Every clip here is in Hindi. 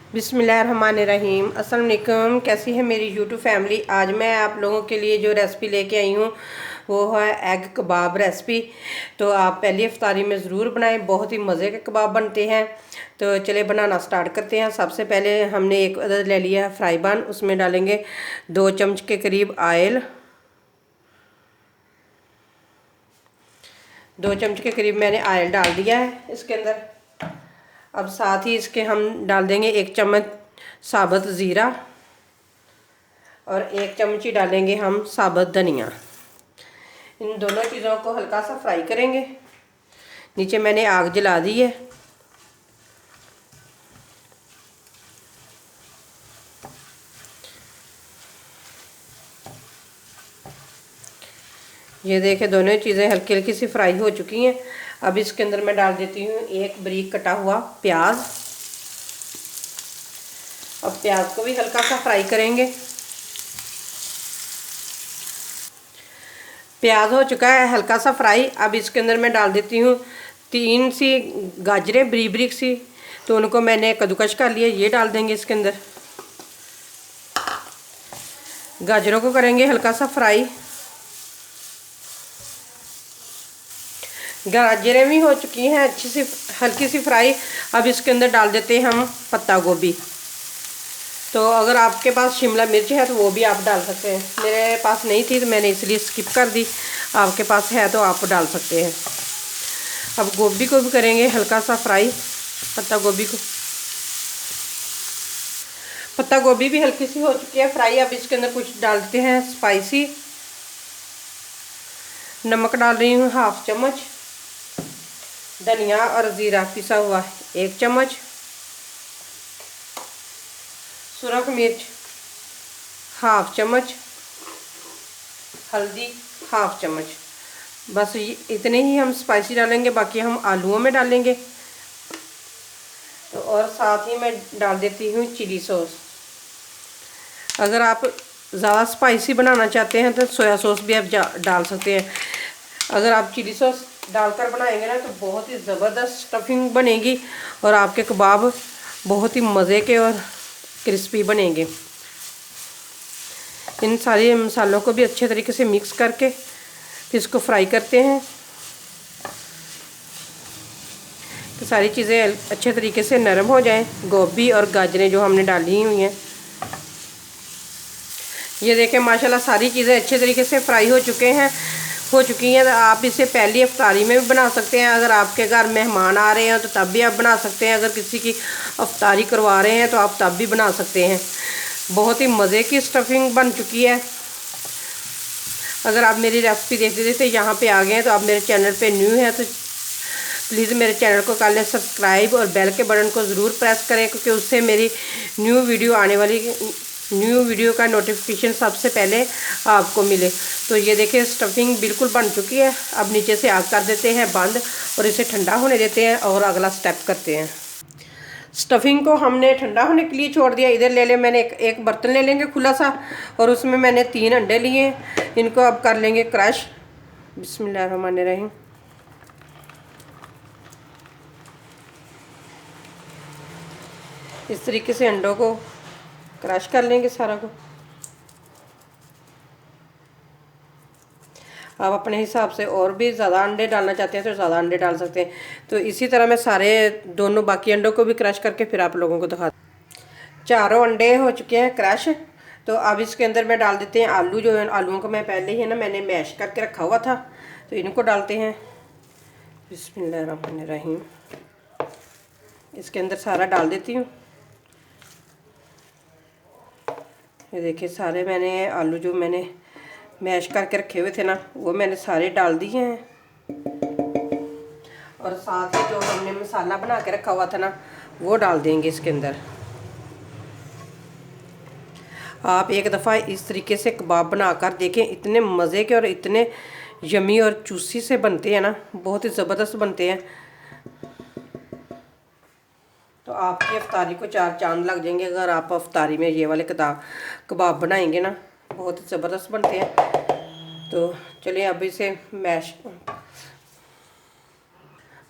बिस्मिल्लाहिर्रहमानिर्रहीम। अस्सलाम वालेकुम। कैसी है मेरी यूट्यूब फैमिली। आज मैं आप लोगों के लिए जो रेसिपी लेके आई हूँ वो है एग कबाब रेसिपी। तो आप पहली इफ्तारी में ज़रूर बनाएं, बहुत ही मज़े के कबाब बनते हैं। तो चलिए बनाना स्टार्ट करते हैं। सबसे पहले हमने एक अदद ले लिया है फ्राई पैन, उसमें डालेंगे 2 चम्मच के करीब ऑयल। 2 चम्मच के करीब मैंने ऑयल डाल दिया है इसके अंदर। अब साथ ही इसके हम डाल देंगे 1 चम्मच साबुत ज़ीरा और 1 चम्मच ही डालेंगे हम साबुत धनिया। इन दोनों चीज़ों को हल्का सा फ्राई करेंगे। नीचे मैंने आग जला दी है। ये देखें दोनों चीज़ें हल्की हल्की सी फ्राई हो चुकी हैं। अब इसके अंदर मैं डाल देती हूँ 1 बारीक कटा हुआ प्याज। अब प्याज को भी हल्का सा फ्राई करेंगे। प्याज हो चुका है हल्का सा फ्राई। अब इसके अंदर मैं डाल देती हूँ 3 सी गाजरें बारीक बारीक सी, तो उनको मैंने कद्दूकस कर लिया, ये डाल देंगे इसके अंदर। गाजरों को करेंगे हल्का सा फ्राई। गाजरें भी हो चुकी हैं अच्छी सी हल्की सी फ्राई। अब इसके अंदर डाल देते हैं हम पत्ता गोभी। तो अगर आपके पास शिमला मिर्च है तो वो भी आप डाल सकते हैं। मेरे पास नहीं थी तो मैंने इसलिए स्किप कर दी। आपके पास है तो आप डाल सकते हैं। अब गोभी को भी करेंगे हल्का सा फ्राई। पत्ता गोभी भी हल्की सी हो चुकी है फ्राई। अब इसके अंदर कुछ डालते हैं स्पाइसी। नमक डाल रही हूँ 1/2 चम्मच। धनिया और ज़ीरा पिसा हुआ 1 चम्मच। सुरख मिर्च 1/2 चम्मच। हल्दी 1/2 चम्मच। बस इतने ही हम स्पाइसी डालेंगे, बाकी हम आलूओं में डालेंगे। तो और साथ ही मैं डाल देती हूँ चिली सॉस। अगर आप ज़्यादा स्पाइसी बनाना चाहते हैं तो सोया सॉस भी आप डाल सकते हैं। अगर आप चिली सॉस डालकर बनाएंगे ना तो बहुत ही ज़बरदस्त स्टफिंग बनेगी और आपके कबाब बहुत ही मज़े के और क्रिस्पी बनेंगे। इन सारे मसालों को भी अच्छे तरीके से मिक्स करके फिर इसको फ्राई करते हैं। तो सारी चीज़ें अच्छे तरीके से नरम हो जाएं। गोभी और गाजरें जो हमने डाली हुई हैं, ये देखें माशाल्लाह सारी चीज़ें अच्छे तरीके से फ्राई हो चुकी हैं। तो आप इसे पहली इफ्तारी में भी बना सकते हैं। अगर आपके घर मेहमान आ रहे हैं तो तब भी आप बना सकते हैं। अगर किसी की इफ्तारी करवा रहे हैं तो आप तब भी बना सकते हैं। बहुत ही मज़े की स्टफिंग बन चुकी है। अगर आप मेरी रेसिपी देखते देखते यहाँ पे आ गए हैं तो आप मेरे चैनल पे न्यू हैं तो प्लीज़ मेरे चैनल को कर लें सब्सक्राइब और बेल के बटन को ज़रूर प्रेस करें, क्योंकि उससे मेरी न्यू वीडियो का नोटिफिकेशन सबसे पहले आपको मिले। तो ये देखिए स्टफिंग बिल्कुल बन चुकी है। अब नीचे से आग कर देते हैं बंद और इसे ठंडा होने देते हैं और अगला स्टेप करते हैं। स्टफिंग को हमने ठंडा होने के लिए छोड़ दिया। इधर ले ले मैंने एक बर्तन ले लेंगे खुला सा और उसमें मैंने 3 अंडे लिए। इनको अब कर लेंगे क्रश। बिस्मिल्लाहिर्रहमानिर्रहीम। इस तरीके से अंडों को क्रश कर लेंगे सारा को। आप अपने हिसाब से और भी ज़्यादा अंडे डालना चाहते हैं तो ज़्यादा अंडे डाल सकते हैं। तो इसी तरह मैं सारे दोनों बाकी अंडों को भी क्रश करके फिर आप लोगों को दिखा। चारों अंडे हो चुके हैं क्रश। तो अब इसके अंदर मैं डाल देते हैं आलू। जो है आलूओं को मैं पहले ही मैंने मैश करके रखा हुआ था, तो इनको डालते हैं। बिस्मिल्लाहिर्रहमानिर्रहीम। इसके अंदर सारा डाल देती हूँ। ये देखिए सारे मैंने आलू जो मैंने मैश करके रखे हुए थे ना वो मैंने सारे डाल दिए हैं। और साथ ही जो हमने मसाला बना के रखा हुआ था ना वो डाल देंगे इसके अंदर। आप एक दफ़ा इस तरीके से कबाब बनाकर देखें, इतने मज़े के और इतने यमी और चूसी से बनते हैं ना, बहुत ही ज़बरदस्त बनते हैं। तो आपकी इफ्तारी को 4 चांद लग जाएंगे अगर आप इफ्तारी में ये वाले कबाब बनाएंगे ना, बहुत ही ज़बरदस्त बनते हैं। तो चलिए अब इसे मैश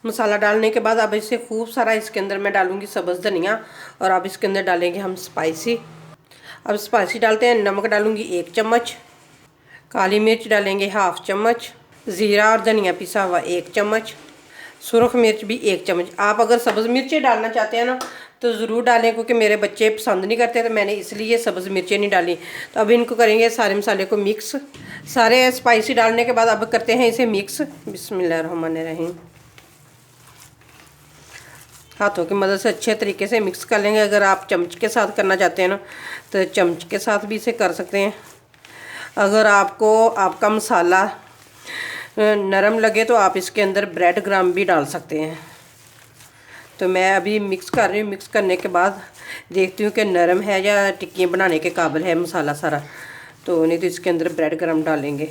मसाला डालने के बाद अब इसे खूब सारा इसके अंदर मैं डालूँगी सब्ज़ धनिया, और अब इसके अंदर डालेंगे हम स्पाइसी। अब स्पाइसी डालते हैं। नमक डालूँगी 1 चम्मच, काली मिर्च डालेंगे 1/2 चम्मच, ज़ीरा और धनिया पिसा हुआ 1 चम्मच, सुरख मिर्च भी 1 चम्मच। आप अगर सब्ज़ मिर्चें डालना चाहते हैं ना तो ज़रूर डालें, क्योंकि मेरे बच्चे पसंद नहीं करते, तो मैंने इसलिए सब्ज़ मिर्चें नहीं डाली। तो अब इनको करेंगे सारे मसाले को मिक्स। सारे स्पाइसी डालने के बाद अब करते हैं इसे मिक्स। बिस्मिल्लाहिर्रहमानिर्रहीम। हाथों की मदद से अच्छे तरीके से मिक्स कर लेंगे। अगर आप चम्मच के साथ करना चाहते हैं ना तो चम्मच के साथ भी इसे कर सकते हैं। अगर आपको आपका मसाला नरम लगे तो आप इसके अंदर ब्रेड ग्राम भी डाल सकते हैं। तो मैं अभी मिक्स कर रही हूँ। मिक्स करने के बाद देखती हूँ कि नरम है या टिक्कियाँ बनाने के काबिल है मसाला सारा। तो नहीं तो इसके अंदर ब्रेड ग्राम डालेंगे।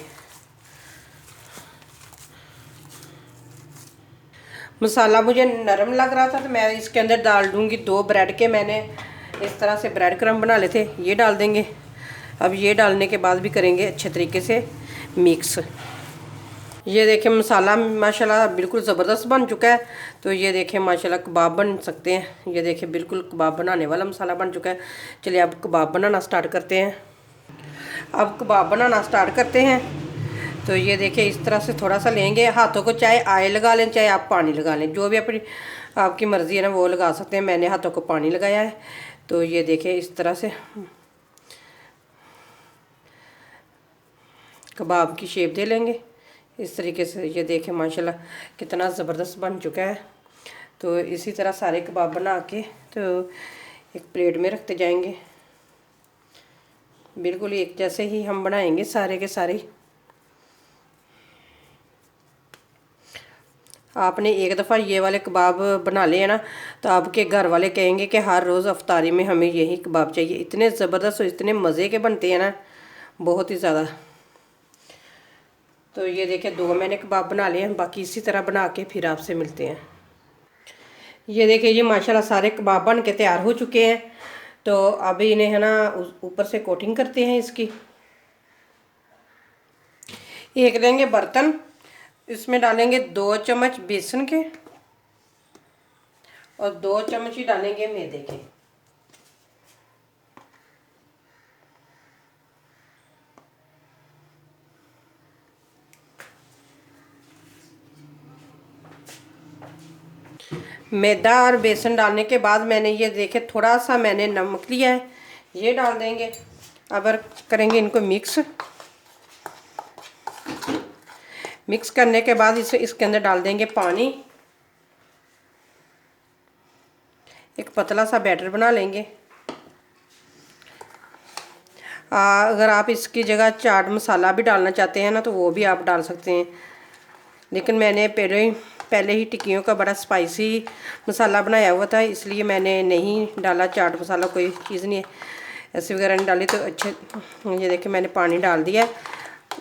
मसाला मुझे नरम लग रहा था तो मैं इसके अंदर डाल दूँगी 2 ब्रेड के, मैंने इस तरह से ब्रेड क्रम्ब बना लिए थे, ये डाल देंगे। अब ये डालने के बाद भी करेंगे अच्छे तरीके से मिक्स। ये देखें मसाला माशाल्लाह बिल्कुल ज़बरदस्त बन चुका है। तो ये देखें माशाल्लाह कबाब बन सकते हैं। ये देखें बिल्कुल कबाब बनाने वाला मसाला बन चुका है। चलिए अब कबाब बनाना स्टार्ट करते हैं। अब कबाब बनाना स्टार्ट करते हैं। तो ये देखें इस तरह से थोड़ा सा लेंगे। हाथों को चाहे ऑयल लगा लें चाहे आप पानी लगा लें, जो भी अपनी आपकी मर्ज़ी है ना वो लगा सकते हैं। मैंने हाथों को पानी लगाया है। तो ये देखें इस तरह से कबाब की शेप दे लेंगे इस तरीके से। ये देखें माशाल्लाह कितना ज़बरदस्त बन चुका है। तो इसी तरह सारे कबाब बना के तो एक प्लेट में रखते जाएंगे। बिल्कुल एक जैसे ही हम बनाएंगे सारे के सारे। आपने एक दफ़ा ये वाले कबाब बना लिए ना तो आपके घर वाले कहेंगे कि हर रोज़ अफ्तारी में हमें यही कबाब चाहिए। इतने ज़बरदस्त और इतने मज़े के बनते हैं ना, बहुत ही ज़्यादा। तो ये देखें 2 मैंने कबाब बना लिए हैं, बाकी इसी तरह बना के फिर आपसे मिलते हैं। ये देखिए ये माशाल्लाह सारे कबाब बन के तैयार हो चुके हैं। तो अब इन्हें है ना ऊपर से कोटिंग करते हैं इसकी। एक लेंगे बर्तन, इसमें डालेंगे 2 चम्मच बेसन के और 2 चम्मच ही डालेंगे मैदे के। मैदा और बेसन डालने के बाद मैंने ये देखे थोड़ा सा मैंने नमक लिया है, ये डाल देंगे। अब करेंगे इनको मिक्स। मिक्स करने के बाद इसके अंदर डाल देंगे पानी। एक पतला सा बैटर बना लेंगे। अगर आप इसकी जगह चाट मसाला भी डालना चाहते हैं ना तो वो भी आप डाल सकते हैं, लेकिन मैंने पहले ही टिक्कियों का बड़ा स्पाइसी मसाला बनाया हुआ था, इसलिए मैंने नहीं डाला चाट मसाला। कोई चीज़ नहीं ऐसे वगैरह नहीं डाली। तो अच्छे ये देखिए मैंने पानी डाल दिया।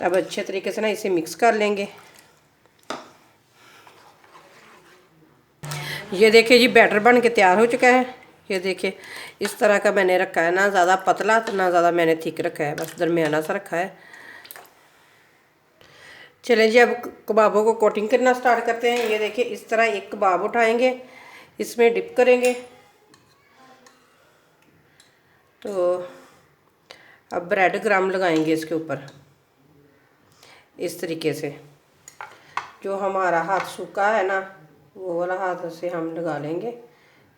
अब अच्छे तरीके से ना इसे मिक्स कर लेंगे। ये देखिए जी बैटर बन के तैयार हो चुका है। ये देखिए इस तरह का मैंने रखा है, ना ज़्यादा पतला तो ना ज़्यादा मैंने थिक रखा है, बस दरमियाना सा रखा है। चलें जी अब कबाबों को कोटिंग करना स्टार्ट करते हैं। ये देखिए इस तरह एक कबाब उठाएंगे, इसमें डिप करेंगे। तो अब ब्रेड ग्राम लगाएंगे इसके ऊपर इस तरीके से। जो हमारा हाथ सूखा है ना वो वाला हाथ से हम लगा लेंगे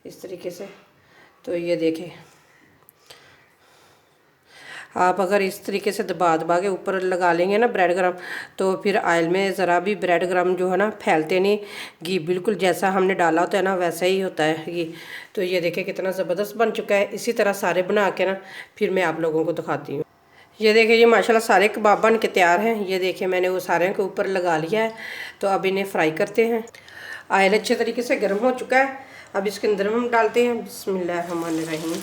इस तरीके से। तो ये देखें आप अगर इस तरीके से दबा के ऊपर लगा लेंगे ना ब्रेड ग्राम, तो फिर ऑयल में ज़रा भी ब्रेड ग्राम जो है ना फैलते नहीं। घी बिल्कुल जैसा हमने डाला होता है ना वैसा ही होता है घी। तो ये देखिए कितना ज़बरदस्त बन चुका है। इसी तरह सारे बना के ना फिर मैं आप लोगों को दिखाती हूँ। ये देखिए ये माशाल्लाह सारे कबाब बन के तैयार हैं। ये देखिए मैंने वो सारे के ऊपर लगा लिया है। तो अब इन्हें फ्राई करते हैं। ऑयल अच्छे तरीके से गर्म हो चुका है। अब इसके अंदर हम डालते हैं बिस्मिल्लाहिर्रहमानिर्रहीम।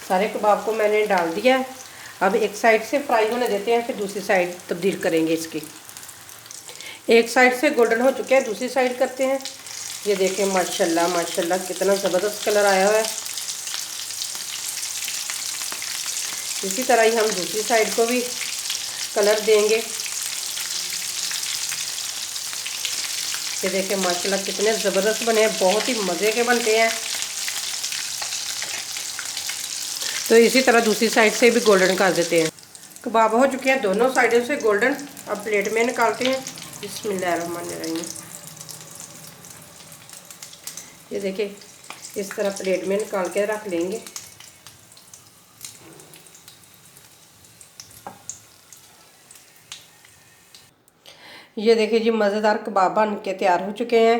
सारे कबाब को मैंने डाल दिया है। अब एक साइड से फ्राई होने देते हैं, फिर दूसरी साइड तब्दील करेंगे इसकी। एक साइड से गोल्डन हो चुके हैं, दूसरी साइड करते हैं। ये देखें माशाल्लाह माशाल्लाह कितना ज़बरदस्त कलर आया हुआ है। इसी तरह ही हम दूसरी साइड को भी कलर देंगे। ये देखें माशाल्लाह कितने ज़बरदस्त बने हैं, बहुत ही मज़े के बनते हैं। तो इसी तरह दूसरी साइड से भी गोल्डन कर देते हैं। कबाब हो चुके हैं दोनों साइडों से गोल्डन। अब प्लेट में निकालते हैं। बिस्मिल्लाहिर्रहमानिर्रहीम। ये देखिए इस तरह प्लेट में निकाल के रख लेंगे। ये देखिए जी मज़ेदार कबाब बन के तैयार हो चुके हैं।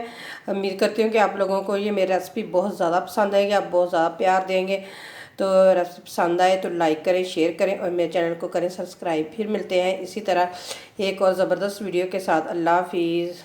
उम्मीद करती हूँ कि आप लोगों को ये मेरी रेसिपी बहुत ज़्यादा पसंद आएगी, आप बहुत ज़्यादा प्यार देंगे। तो रेसिपी पसंद आए तो लाइक करें, शेयर करें और मेरे चैनल को करें सब्सक्राइब। फिर मिलते हैं इसी तरह एक और ज़बरदस्त वीडियो के साथ। अल्लाह हाफिज़।